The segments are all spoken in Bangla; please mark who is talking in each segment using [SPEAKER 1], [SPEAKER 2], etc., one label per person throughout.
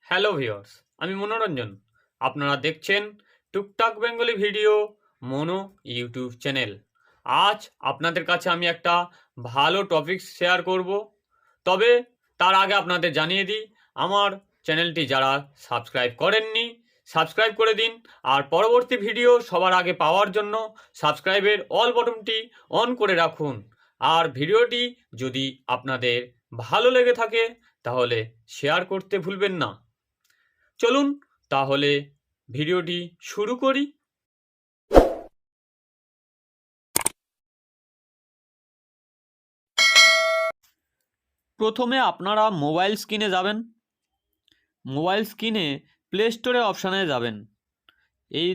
[SPEAKER 1] হ্যালো ভিউয়ার্স, আমি মনোরঞ্জন। আপনারা দেখছেন টুকটাক বেঙ্গলি ভিডিও মনো ইউটিউব চ্যানেল। আজ আপনাদের কাছে আমি একটা ভালো টপিক শেয়ার করব। তবে তার আগে আপনাদের জানিয়ে দিই, আমার চ্যানেলটি যারা সাবস্ক্রাইব করেননি সাবস্ক্রাইব করে দিন, আর পরবর্তী ভিডিও সবার আগে পাওয়ার জন্য সাবস্ক্রাইবের অল বটনটি অন করে রাখুন। আর ভিডিওটি যদি আপনাদের ভালো লেগে থাকে তাহলে শেয়ার করতে ভুলবেন না। চলুন তাহলে ভিডিওটি শুরু করি। প্রথমে আপনারা মোবাইল স্ক্রিনে যাবেন। মোবাইল স্ক্রিনে প্লে স্টোরে অপশানে যাবেন। এই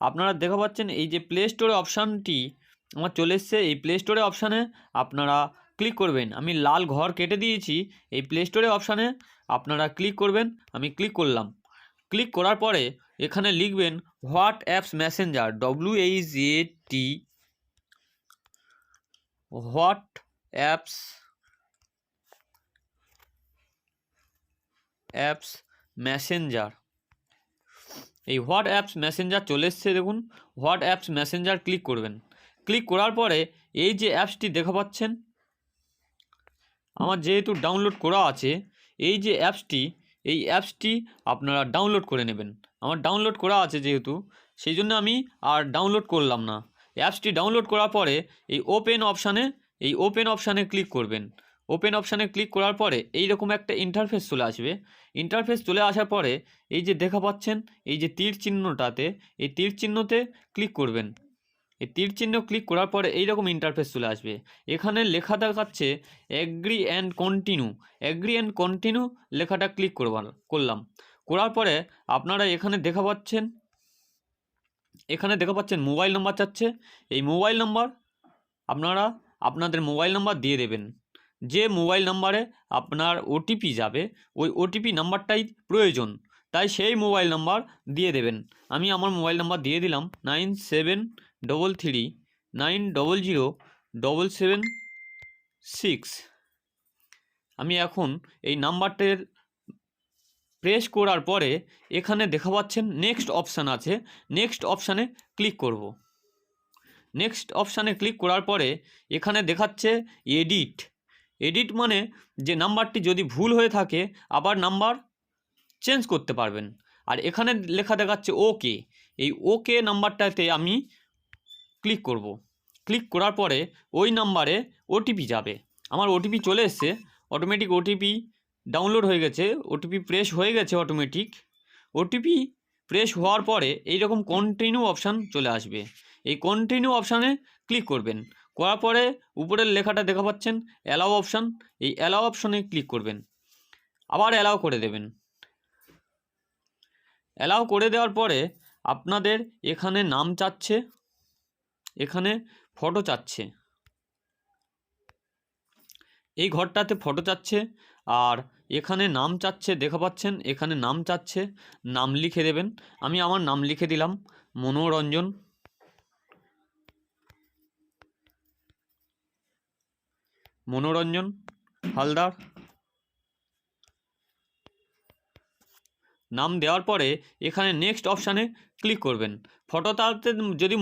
[SPEAKER 1] আপনারা দেখা পাচ্ছেন এই যে প্লে স্টোরে অপশানটি আমার চলে এসছে। এই প্লে স্টোরে অপশানে আপনারা ক্লিক করবেন। আমি লাল ঘর কেটে দিয়েছি। এই প্লে স্টোরে অপশানে আপনারা ক্লিক করবেন। আমি ক্লিক করলাম। ক্লিক করার পরে এখানে লিখবেন what apps Messenger, WHAT what apps Messenger. এই হোয়াট অ্যাপস মেসেঞ্জার চলে এসছে। দেখুন, হোয়াট অ্যাপস মেসেঞ্জার ক্লিক করবেন। ক্লিক করার পরে এই যে অ্যাপসটি দেখা পাচ্ছেন, আমার যেহেতু ডাউনলোড করা আছে এই যে এই অ্যাপসটি আপনারা ডাউনলোড করে নেবেন। আমার ডাউনলোড করা আছে যেহেতু, সেই জন্য আমি আর ডাউনলোড করলাম না। অ্যাপসটি ডাউনলোড করার পরে এই ওপেন অপশানে ক্লিক করবেন। ওপেন অপশানে ক্লিক করার পরে এই রকম একটা ইন্টারফেস চলে আসবে। ইন্টারফেস চলে আসার পরে এই যে দেখা পাচ্ছেন এই যে তীর চিহ্নটাতে, এই তীর চিহ্নতে ক্লিক করবেন। এই তীর চিহ্ন ক্লিক করার পরে এইরকম ইন্টারফেস চলে আসবে। এখানে লেখা দেখাচ্ছে অ্যাগ্রি অ্যান্ড কন্টিনিউ লেখাটা ক্লিক করলাম। করার পরে আপনারা এখানে দেখা পাচ্ছেন মোবাইল নাম্বার চাচ্ছে। এই মোবাইল নাম্বার আপনারা আপনাদের মোবাইল নাম্বার দিয়ে দেবেন। যে মোবাইল নাম্বারে আপনার ওটিপি যাবে ওই ওটিপি নাম্বারটাই প্রয়োজন, তাই সেই মোবাইল নাম্বার দিয়ে দেবেন। আমি আমার মোবাইল নাম্বার দিয়ে দিলাম 9733900776। আমি এখন এই নাম্বারটির প্রেস করার পরে এখানে দেখা পাচ্ছেন নেক্সট অপশান আছে। নেক্সট অপশানে ক্লিক করব। নেক্সট অপশানে ক্লিক করার পরে এখানে দেখাচ্ছে এডিট মানে যে নাম্বারটি যদি ভুল হয়ে থাকে আবার নাম্বার চেঞ্জ করতে পারবেন। আর এখানে লেখা দেখাচ্ছে ওকে। এই ওকে নাম্বারটাতে আমি ক্লিক করব। ক্লিক করার পরে ওই নাম্বারে ওটিপি যাবে। আমার ওটিপি চলে এসছে। অটোমেটিক ওটিপি ডাউনলোড হয়ে গেছে, ওটিপি প্রেস হয়ে গেছে। ওটিপি প্রেস হওয়ার পরে এইরকম কন্টিনিউ অপশান চলে আসবে। এই কন্টিনিউ অপশানে ক্লিক করবেন। করার পরে উপরের লেখাটা দেখা পাচ্ছেন অ্যালাউ অপশান। এই অ্যালাউ অপশানে ক্লিক করবেন, আবার অ্যালাউ করে দেবেন। অ্যালাউ করে দেওয়ার পরে আপনাদের এখানে নাম চাচ্ছে, এখানে ফটো চাচ্ছে। এই ঘরটাতে ফটো চাচ্ছে আর এখানে নাম চাচ্ছে। দেখা পাচ্ছেন এখানে নাম চাচ্ছে, নাম লিখে দেবেন। আমি আমার নাম লিখে দিলাম মনোরঞ্জন হালদার। নাম দেওয়ার পরে এখানে নেক্সট অপশানে ক্লিক করবেন। ফটোটাতে যদি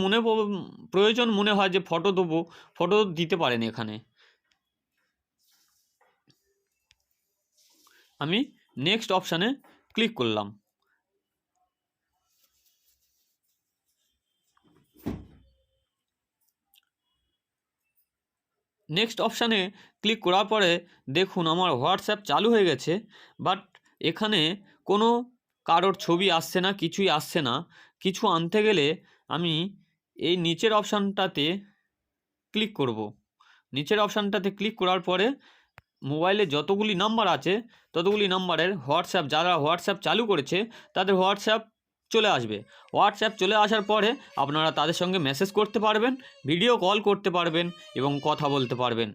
[SPEAKER 1] প্রয়োজন মনে হয় যে ফটো দেবো, ফটো দিতে পারেন। এখানে আমি নেক্সট অপশানে ক্লিক করলাম। নেক্সট অপশানে ক্লিক করার পরে দেখুন আমার হোয়াটসঅ্যাপ চালু হয়ে গেছে, বাট এখানে কোনো কারোর ছবি আসছে না, কিছুই আসছে না। কিছু আনতে গেলে আমি এই নিচের অপশানটাতে ক্লিক করব। নিচের অপশানটাতে ক্লিক করার পরে মোবাইলে যতগুলি নাম্বার আছে ততগুলি নাম্বারের যারা হোয়াটসঅ্যাপ চালু করেছে তাদের হোয়াটসঅ্যাপ চলে আসবে। হোয়াটসঅ্যাপ চলে আসার পরে আপনারা তাদের সঙ্গে মেসেজ করতে পারবেন, ভিডিও কল করতে পারবেন এবং কথা বলতে পারবেন।